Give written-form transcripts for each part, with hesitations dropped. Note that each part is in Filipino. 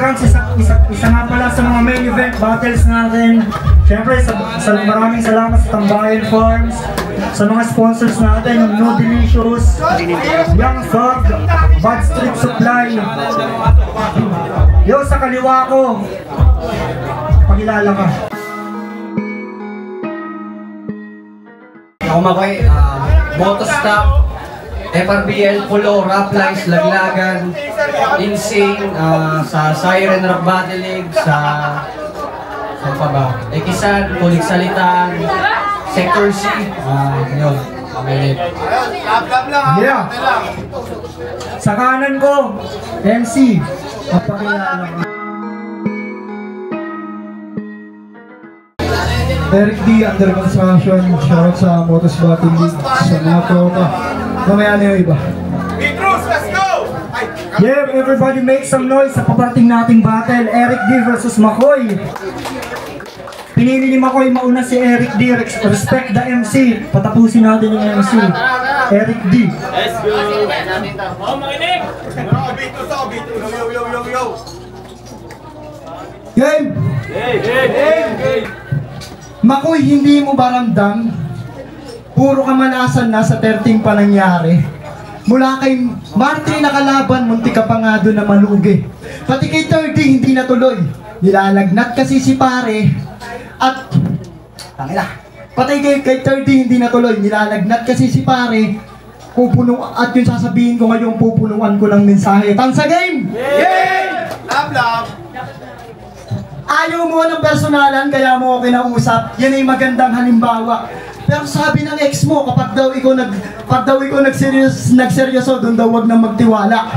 Drums, isa nga pala sa mga main event battles natin. Siyempre, maraming salamat sa Tambayan Farms, sa mga sponsors natin, yung No Delicious, Young Thug, Bad Street Supply. Yo, sa kaliwa ko, pagilala ka. Ako Makoy, Motostop, FRBL, Pulo, Rap Lines, Laglagan, Insane, sa Siren Rap Battle League, saan pa ba? Ekisan, Kulig Salitan, Sector C, yun, Amerit. Yeah! Sa kanan ko, MC, papakilala ka. Eric D. Under Construction, shoutout sa Motos Battle League, sa mga tropa. Mamaya na yung iba. Petros, let's go! Yeah, everybody make some noise sa paparating nating battle, Eric D versus Makoy. Pinili ni Makoy mauna si Eric D, respect the MC. Patapusin natin yung MC, Eric D. Let's go! Oh, makinig! Petros ako, Petros. Yo! Game! Hey! Makoy, hindi mo ba ramdam? Puro kamalasan na sa 13 pa nangyari. Mula kay Martin na kalaban, munti ka pa nga doon na malugi. Pati kay 30 hindi natuloy. Nilalagnat kasi si pare. At, tangina. Pati kay 30 hindi natuloy. Nilalagnat kasi si pare. At yung sasabihin ko ngayon, pupunuan ko ng mensahe. Tansa game! Game! Love! Ayaw mo ng personalan, kaya mo ako kinausap. Yan ay magandang halimbawa. Pero sabi ng ex mo, kapag daw ikaw nagseryoso, doon daw wag nang magtiwala.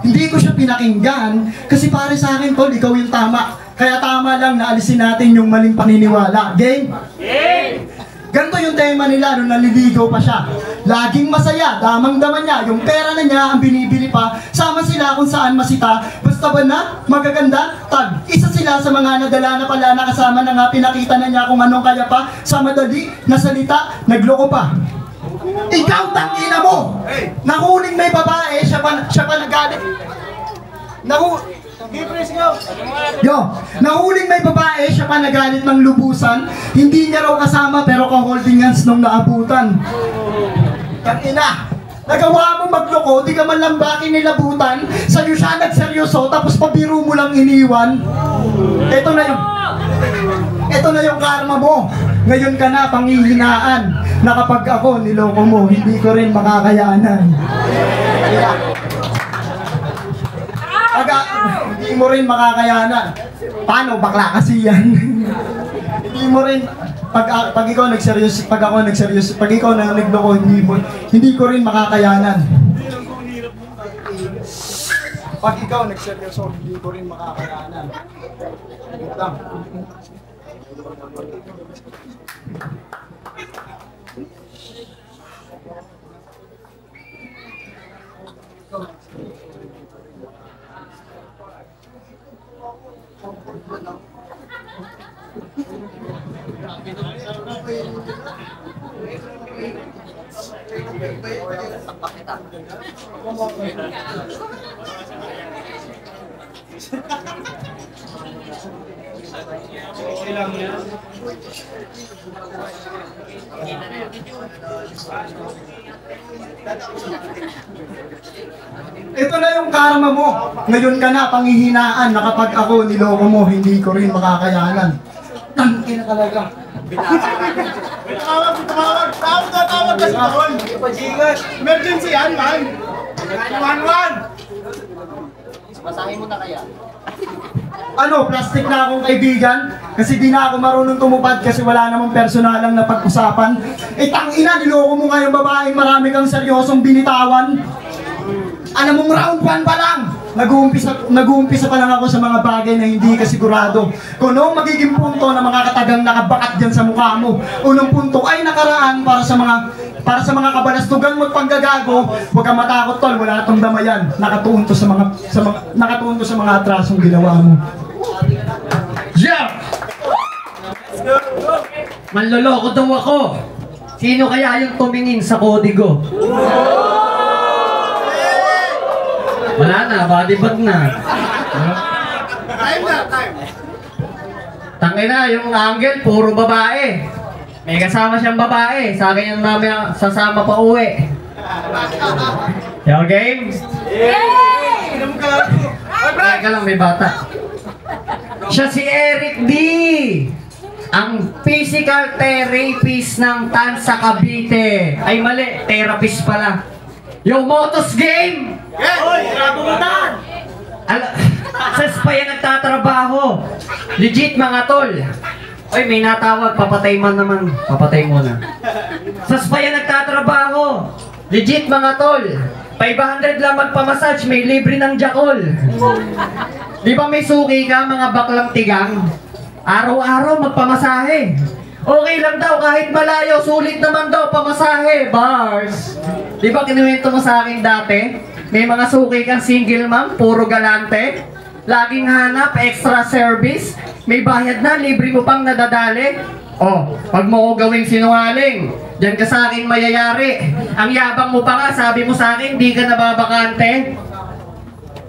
Hindi ko siya pinakinggan, kasi pare sa akin, tol, ikaw yung tama. Kaya tama lang na alisin natin yung maling paniniwala. Game? Game! Ganto yung tema nila nung naliligaw pa siya. Laging masaya, damang-dama niya, yung pera na niya ang binibili pa. Sama sila kung saan masita. Basta ba na, magaganda, tag. Isa sila sa mga nadala na pala nakasama na nga pinakita na niya kung anong kaya pa. Sa madali, na salita, nagloko pa. Ikaw, tangina mo! Nahuling may babae, siya pa nagalit. Nahuling may babae, siya pa nagalit ng lubusan. Hindi niya raw kasama pero ka-holding hands nung naabutan. Tangina, nagawa mo magloko, di ka man lang baki nilabutan. Sa'yo siya nagseryoso, tapos pabiro mo lang iniwan. Ito na yung karma mo. Ngayon ka na panghihinaan, na kapag ako niloko mo, hindi ko rin makakayanan. Hindi mo rin makakayanan. Paano? Bakla kasi yan. Hindi mo rin, pag ikaw nagseryoso, pag ikaw na nagloko, hindi ko rin makakayanan. Pag ikaw nagseryoso, hindi ko rin makakayanan. Ito na yung karma mo. Ngayon ka na panghihinaan na kapag ako niloko mo, hindi ko rin makakayanan. Tangin na talaga. Tawag! Tawag kasi doon! Emergency yan, man! 911! Basahin mo na kaya? Ano, plastic na akong kaibigan? Kasi di na ako marunong tumupad kasi wala namang personalang napag-usapan. Tangina, niloko mo nga yung babaeng marami kang seryosong binitawan. Alam mong round 1 pa lang, nag-uumpisa pa lang ako sa mga bagay na hindi ka sigurado. Kung noong magiging punto na mga katagang nakabakat dyan sa mukha mo, unang punto ay nakaraan para sa mga kabalastugan mo at panggagago. Huwag kang matakot, tol, wala itong damayan. Nakatuon to sa mga atrasong ginawa mo. Yeah! Manloloko daw ako. Sino kaya yung tumingin sa kodigo? Wala na, body bag na. Tangina, yung angle, puro babae. May kasama siyang babae. Sa akin yung mamaya sasama pa uwi. Yung game? Teka lang, may bata. Siya si Eric D. Ang physical therapist ng Tansa Cavite. Ay mali, therapist pala. Yung Motos Game! Sa Spaya nagtatrabaho. Legit mga tol. Oy, may natawag, papatay man naman. Papatay muna. Sa Spaya nagtatrabaho. Legit mga tol. 500 lang magpamassage, may libre ng jakol. Di ba may suki ka mga baklang tigang? Araw-araw magpamasahe. Okay lang daw kahit malayo, sulit naman daw pamasahe. Bars. Di ba kinuwento mo sa akin dati? May mga suki kang single mom, puro galante. Laging hanap, extra service. May bayad na, libre mo pang nadadali. Oh, pag mo ko gawing sinungaling, diyan ka sa akin mayayari. Ang yabang mo pa nga, sabi mo sa akin, di ka nababakante.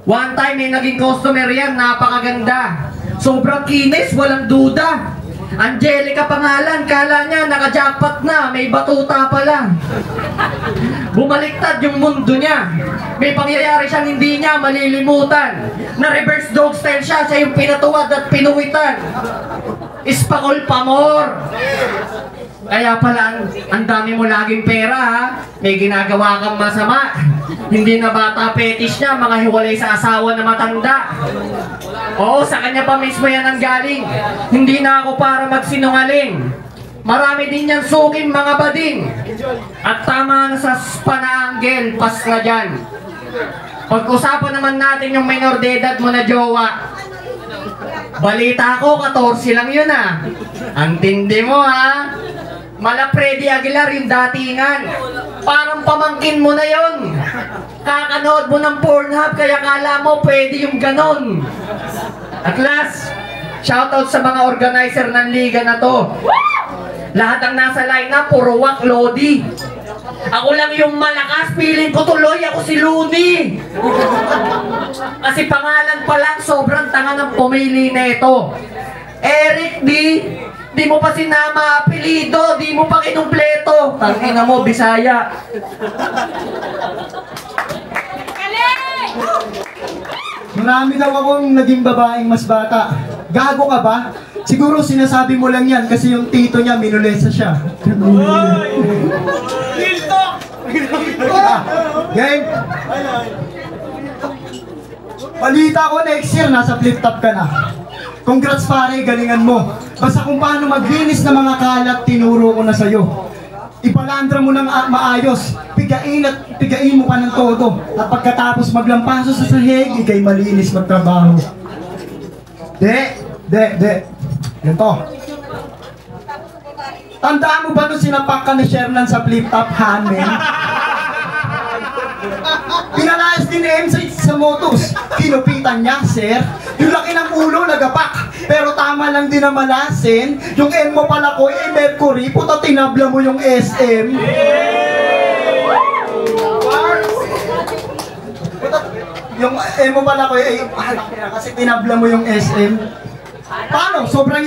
One time may naging customer yan, napakaganda. Sobrang kinis, walang duda. Angelica pangalan, kala niya naka-jackpot na, may batuta pala. Bumaliktad yung mundo niya. May pangyayari siyang hindi niya malilimutan. Na reverse dog style siya, siya yung pinatuwad at pinuwitan. Ispakol pamor. Kaya pala, ang dami mo laging pera ha. May ginagawa kang masama. Hindi na bata fetish niya, mga hiwalay sa asawa na matanda. Oo, sa kanya pa mismo yan ang galing. Hindi na ako para magsinungaling. Marami din yan suking mga bading. At tama na sa Spanaanggel, pas na dyan. Pag-usapan naman natin yung minor de edad mo na jowa. Balita ko, 14 lang yun ah. Ang tindi mo ha. Mala Freddy Aguilar yung datingan. Parang pamangkin mo na yon. Kakanood mo ng Pornhub kaya kala mo pwede yung ganon. At last, shoutout sa mga organizer ng liga na to. Lahat ang nasa lineup, puro wak lodi. Ako lang yung malakas, feeling ko tuloy ako si Looney. Kasi pangalan pa lang, sobrang tanga ng pumili nito. Eric D. Di mo pa sinama apelido, di mo pa kinumpleto. Tangina mo, Bisaya. Marami daw akong naging babaeng mas bata. Gago ka ba? Siguro sinasabi mo lang yan kasi yung tito niya minulesa siya. Game? Balita ko next year, nasa flip top ka na. Congrats pare, galingan mo. Basta kung paano maglinis ng mga kalat, tinuro ko na sa'yo. Ipalandra mo ng maayos, pigain mo pa ng todo. At pagkatapos maglampaso sa sahig, ikay malinis magtrabaho. De. Ganito. Tandaan mo ba nung sinapak ka ni Shernan sa flip-top hamen? Pinalayas din M sa motos. Kinupitan niya, sir. Yung laki ng ulo, nagapak. Pero tama lang din na malasin. Yung M mo pala ko, Mercury. Puta, tinabla mo yung SM. Puta, yung M mo pala ko, kasi tinabla mo yung SM. Paano? Sobrang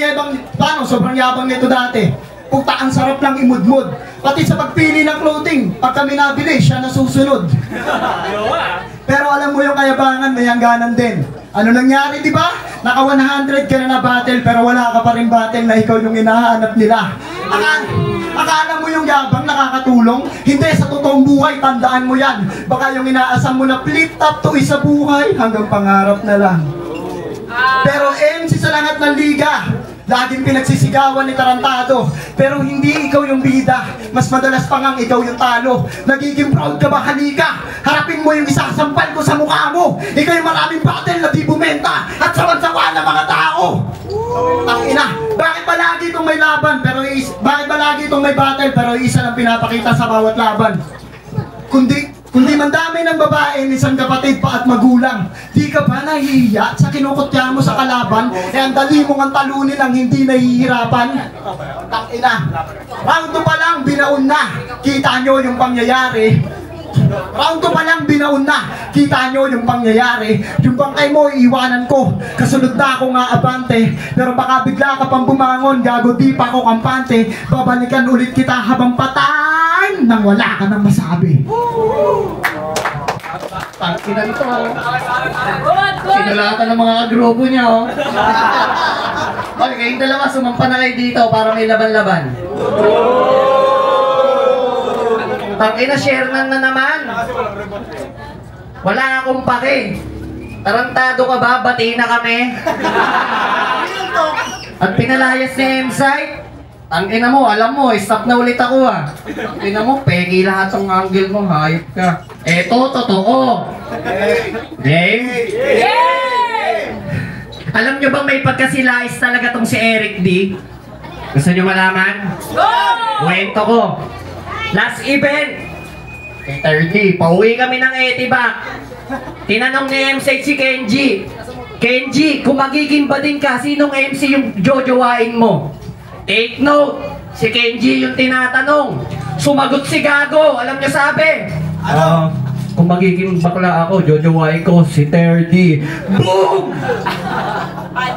yabang nito dati. Puta, ang sarap lang imudmud. Pati sa pagpili ng clothing, pag kami nabili, siya nasusunod. Pero alam mo yung kayabangan, may hangganan din. Ano nangyari, di ba? Naka 100 ka na battle, pero wala ka pa rin battle na ikaw yung hinahanap nila. Akala mo yung yabang nakakatulong? Hindi, sa totoong buhay, tandaan mo yan. Baka yung inaasam mo na flip-top to isa buhay, hanggang pangarap na lang. Pero MC sa lahat ng liga, laging pinagsisigawan ni Tarantado. Pero hindi ikaw yung bida. Mas madalas pa ngang ikaw yung talo. Nagiging proud ka ba? Halika, harapin mo yung isasampal ko sa mukha mo. Ikaw yung maraming battle na di bumenta at sawan-sawa ng mga tao. Tangina, bakit ba lagi itong may laban bakit ba lagi itong may battle pero isa lang pinapakita sa bawat laban? Kundi mandami ng babae, isang kapatid pa at magulang. Di ka ba nahihiya sa kinukutya mo sa kalaban? Ang dali mong ang talunin ang hindi nahihirapan. Tangina. Round 2 pa lang, binaon na. Kita nyo yung pangyayari. Round 2 pa lang, binaon na. Kita nyo yung pangyayari. Yung bangkay mo, iiwanan ko. Kasunod na ako nga abante. Pero baka bigla ka pang bumangon, gago di pa ako kampante. Babalikan ulit kita habang patay nang wala ka nang masabi. Pagkinan to. Sinulatan ng mga grupo niya, oh. Okay, kayong dalawa, sumampa na kayo dito para may laban-laban. Pag ina-share na naman. Wala akong pake. Tarantado ka ba? Bati na kami. At pinalayas ni M-Site. Ang ina mo, alam mo, stop na ulit ako ah. Ang ina mo, peki lahat ng angle mo, hayop ka. Eto, totoo. Game? Alam nyo bang may pagkasilais talaga tong si Eric D? Gusto nyo malaman? Kwento ko. Last event, kay 30, pauwi kami ng Etibac. Tinanong ni MC si Kenji, Kenji, kung magiging bading ka, sinong MC yung jojowain mo? Take note, si Kenji yung tinatanong. Sumagot si Gago, alam niyo sabi? Kung magiging bakla ako, jojowain ko si 30. Boom!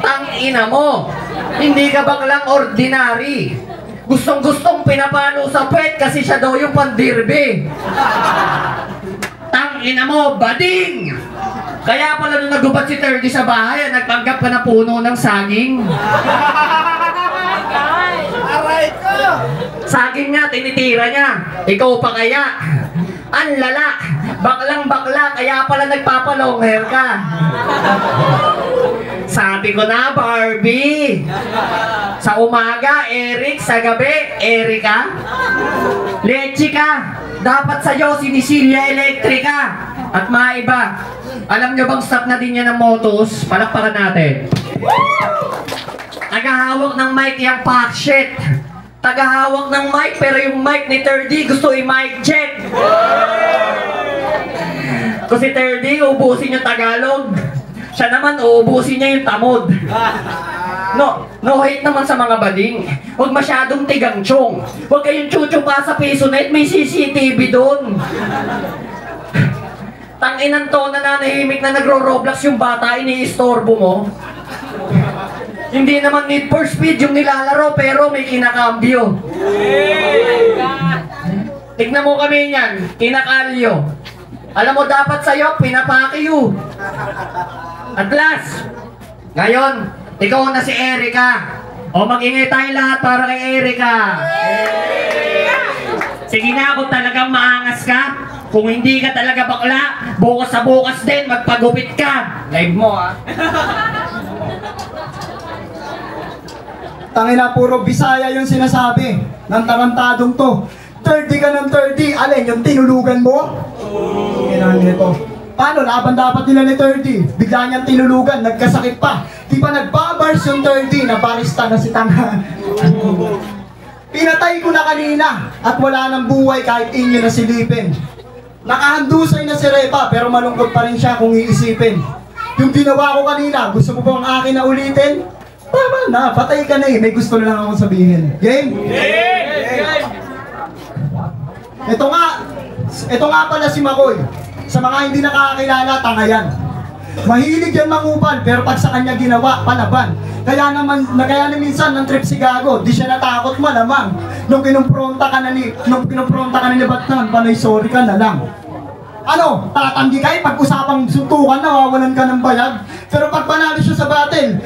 Tangina mo, hindi ka baklang ordinary. Gustong-gustong pinapalo sa puwet kasi siya daw yung pandirbe. Tangina mo, bading! Kaya pala nung nagubat si 30 sa bahay, nagpanggap ka na puno ng saging. Saging nga, tinitira niya. Ikaw pa kaya? Ang lala, baklang bakla, kaya pala nagpapalong hair ka. Sabi ko na, Barbie. Sa umaga, Eric. Sa gabi, Erika. Leche ka. Dapat sa'yo, sinisilya elektrika. At maiba. Alam nyo bang stop na din yan ng Motos? Palakpakan natin. Tagahawak ng mic yung pack shit. Tagahawak ng mic, pero yung mic ni 30 gusto i-mic check. Kasi 30, ubusin yung Tagalog. Siya naman, uubusin niya yung tamod. No hate naman sa mga bading. Huwag masyadong tigang-chong. Huwag kayong chucho pa sa PisoNet, may CCTV doon. Tanginan to na nanahimik na nagro-Roblox yung bata, iniistorbo mo. Hindi naman Need for Speed yung nilalaro, pero may kinakambyo. Tignan mo kami yan, kinakalyo. Alam mo, dapat sa'yo, pinapakyo. At last, ngayon, ikaw na si Erika. O mag-ingay tayo lahat para kay Erika. Sige na, kung talagang maangas ka, kung hindi ka talaga bakla, bukas sa bukas din, magpagupit ka. Live mo, ha? Tangina, puro Bisaya yung sinasabi ng tarantadong to. 30 ka ng 30, alin yung tinulugan mo? Kailangan nito. Paano? Laban dapat nila ni 30. Bigla niyang tinulugan, nagkasakit pa. Di pa nagbabars yung 30, nabarista na si Tanga. Pinatay ko na kanina at wala nang buhay kahit inyo na silipin. Nakahandusay na si Repa pero malungkot pa rin siya kung iisipin. Yung ginawa ko kanina, gusto mo bang akin na ulitin? Tama na, patay ka na eh. May gusto lang akong sabihin. Game? Game! Ito nga pala si Makoy. Sa mga hindi nakakakilala, tanga yan. Mahilig yan mangupal, pero pag sa kanya ginawa, palaban. Kaya na minsan ng trip si Gago, di siya natakot malamang. Nung kinumpronta ka na ni Batman, panay sorry ka na lang. Ano, tatanggi kayo pag-usapang suntukan, nawawalan ka ng bayag. Pero pag panalo siya sa battle,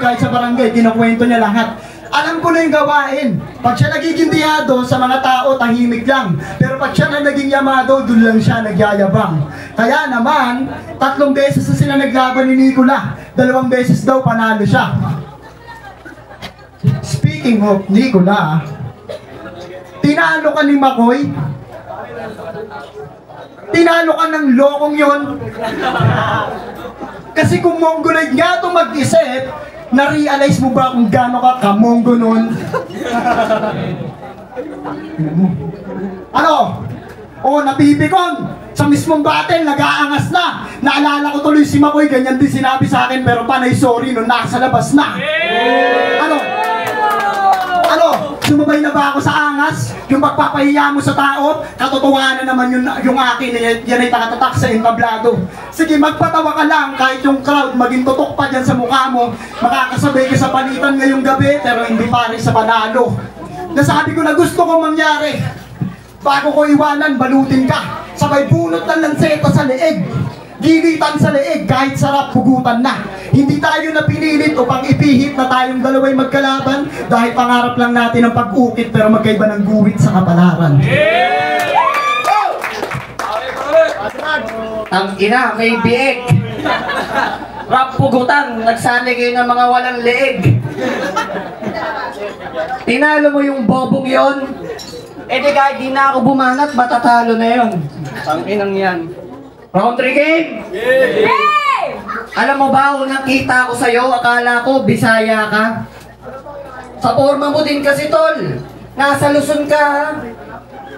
kahit sa barangay, kinukwento niya lahat. Alam ko na yung gawain. Pag siya nagiging diyado sa mga tao, tahimik lang. Pero pag siya na naging yamado, dun lang siya nagyayabang. Kaya naman, 3 beses na sila naglaban ni Nicola. 2 beses daw panalo siya. Speaking of Nicola, tinalo ka ni Makoy. Tinalo ka ng lokong yon. Kasi kung mongoloid nga ito mag-isip, na-realize mo ba kung gaano ka kamonggo nun? Ano? O, napipikon! Sa mismong battle, nag-aangas na! Naalala ko tuloy si Makoy, ganyan din sinabi sa akin, pero panay sorry nung nasa labas na! Ano? Sumabay na ba ako sa angas? Yung pagpapahiya mo sa tao, katotohanan naman yung akin, yan ay takatatak sa entablado. Sige, magpatawa ka lang kahit yung crowd maging tutok pa dyan sa mukha mo, makakasabay ka sa palitan ngayong gabi, pero hindi pa rin sa panalo. Nasabi ko na gusto kong mangyari. Bago ko iwanan, balutin ka. Sabay bunot ng lanseta sa leeg. Gilitan sa leeg, kahit sarap, hugutan na. Hindi tayo napinilit upang ipihit na tayong dalaway magkalaban dahil pangarap lang natin ang pag-ukit pero magkaiba ng guwit sa kapalaran. Ang ina, may bieg. Rap pugutan, nagsali kayo ng mga walang leeg. Tinalo mo yung bobong yon. Eh di kahit di na ako bumanat, matatalo na yon. Ang inang yan. Round 3 game! Yeah! Alam mo ba, unang kita ko sa'yo, akala ko, Bisaya ka. Sa forma mo din kasi, tol. Nasa Luzon ka, ha?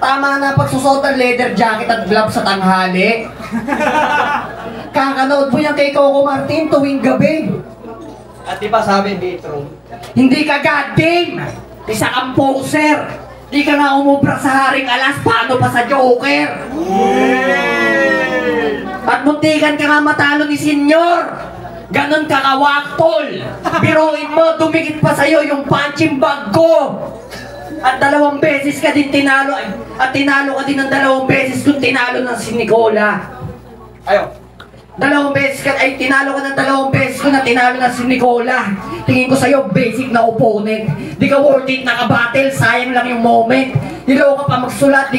Tama na pagsusot ng leather jacket at gloves sa tanghali. Kakanood mo yan kay Coco Martin tuwing gabi. At di ba sabi dito? Hindi ka goddamn! Isa kang poser! Di ka na umubra sa Haring Alas, paano pa sa Joker? At muntikan ka nga matalo ni Senyor! Ganon ka kawaktol! Biruin mo, dumikit pa sa'yo yung punching bag ko! At 2 beses ka din tinalo, at tinalo ka din ng 2 beses kung tinalo ng si Nicola. Ayo. 2 beses ka, ay tinalo ka ng 2 beses ko na tinalo ng si Nicola. Tingin ko sa'yo, basic na opponent. Di ka worth it naka-battle, sayang lang yung moment. Hilaw ka pa magsulat,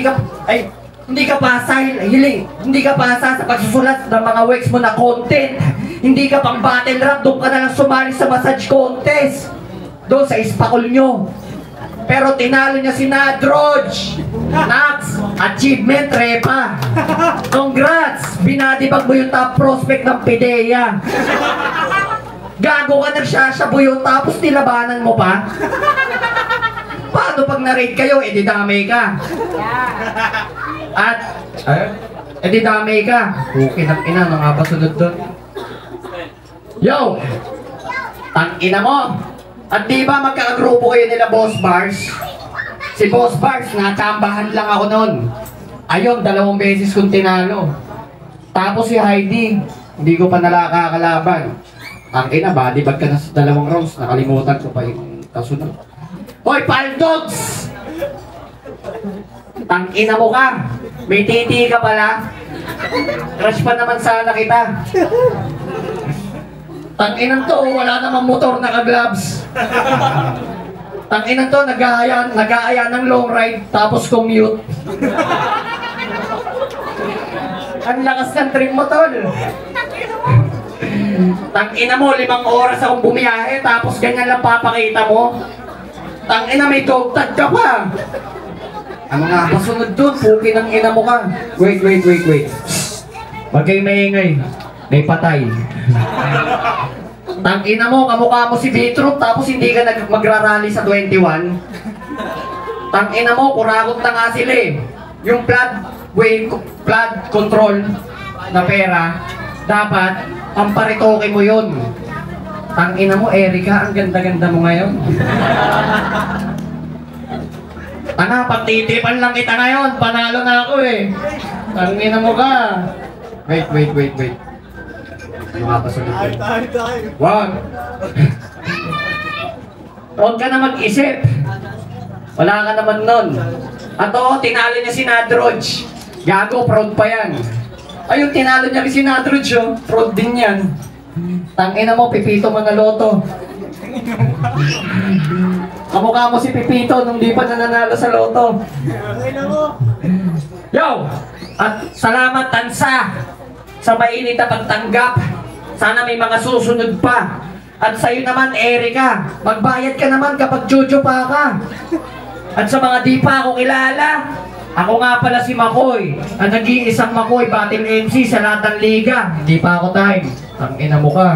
hindi ka pasa, hindi ka pasa sa pagsusulat ng mga works mo na content. Hindi ka pang battle rap, doon ka na lang sumali sa massage contest. Doon sa ispakol nyo. Pero tinalo niya si Nadroj. Nax, achievement repa. Congrats, binadibag mo yung top prospect ng PIDEA. Gago ka nagsasabo yun tapos nilabanan mo pa. Paano pag na-raid kayo, edi damay ka. At, edi damay ka. Okay ng ina, mga pasunod doon. Yo! Tang-ina mo! At di ba magkakagrupo kayo nila Boss Bars? Si Boss Bars, natsambahan lang ako noon. Ayun, 2 beses kong tinalo. Tapos si Heidi, hindi ko pa nakakalaban. Ang ina, body bag ka na sa 2 rounds. Nakalimutan ko pa yung kasunod. Hoy, Paldogs! Tang-ina mo ka. May titi ka pala. Crush pa naman sana kita. Tang-inan to, wala namang motor naka-gloves. Tang-inan to, nag-aaya ng long ride, tapos commute. Ang lakas ng trim mo, tol. Tang-ina mo, 5 oras akong bumiyahe, tapos ganyan lang papakita mo. Tang-ina, may dog tag ka pa. Ang mga pasunod dun, puki ng ina mo ka. Wait. Huwag kayo maingay. May patay. Tang-ina mo, kamukha mo si Beetroot tapos hindi ka magrarally sa 21. Tang-ina mo, kurakot na nga sila eh. Yung flood control na pera, dapat pamparitoke mo yun. Tang-ina mo, Erika, ang ganda-ganda mo ngayon. Tanga, pagtitipan lang kita ngayon, panalo na ako eh. Tang-ina mo ka. Wait. Ano nga pa sunod yun? Wag! Huwag ka na mag-isip. Wala ka naman nun. At oo, tinalo niya si Nadroj. Gago, proud pa yan. Ayun, tinalo niya si Nadroj, oh. Proud din yan. Tangina mo, Pipito mo na loto. Kamukha mo si Pipito nung di pa nananalo sa loto. Yo! At salamat, Tansa, sa mainit na pagtanggap. Sana may mga susunod pa. At sa'yo naman, Erika, magbayad ka naman kapag chuchu pa ka. At sa mga di pa ako kilala, ako nga pala si Makoy, ang nag-iisang Makoy, battle MC sa lahat ng liga. Hindi pa ako time. Tangina mo ka.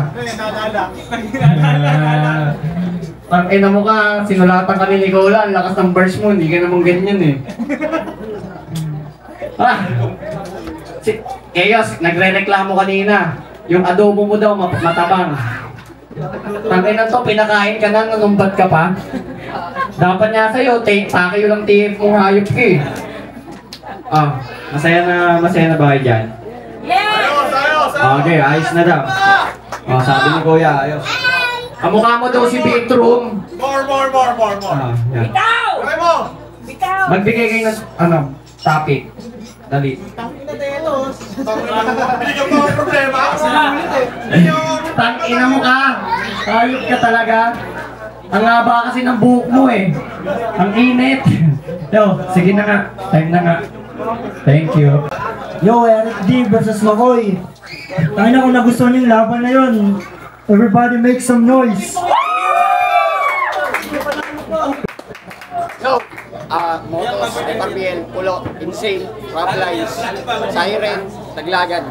Tangina mo ka, sinulatan kami ni Nicola, ang lakas ng verse mo, hindi ka naman ganyan eh. Chaos, nagre-reklamo kanina. Yung adobo mo daw matabang. Tangina to, pinakain ka na, nanumbat ka pa. Dapat nga sa'yo, paki lang TF mo hayop ka eh. Ah, masaya na ba kayo dyan? Ayos, ayos, ayos. Okay, ayos na daw. Oh, sabi ni Kuya, ayos. Kamukha mo daw si Bedroom. More. Yan. Try mo. Magbigay kayo ng, topic. Dali. Binigyan mo ang problema. Tangina mo ka! Hayop ka talaga. Ang haba kasi ng buhok mo eh. Ang init. Yo, sige na nga. Time na nga. Thank you. Yo, Eric D versus Makoy. Tayo na kung nagustuhan yung laban na yun. Everybody make some noise. So, Motos, FRBL, Pulo, Insane, Rob Lines, Siren, Taglagan.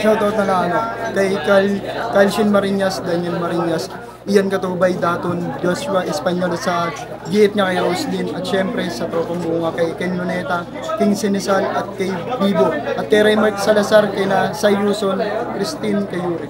Shoutout na lang kay Kyle Shin Marinas, Daniel Marinas, Ian Katubay, Daton, Joshua Espanyol sa gate niya kay Roslyn, at syempre sa tropang bunga kay Ken Luneta, King Sinisal at kay Bibo, at kay Remark Salazar, kay na Sayuson, Christine, kay Yuri.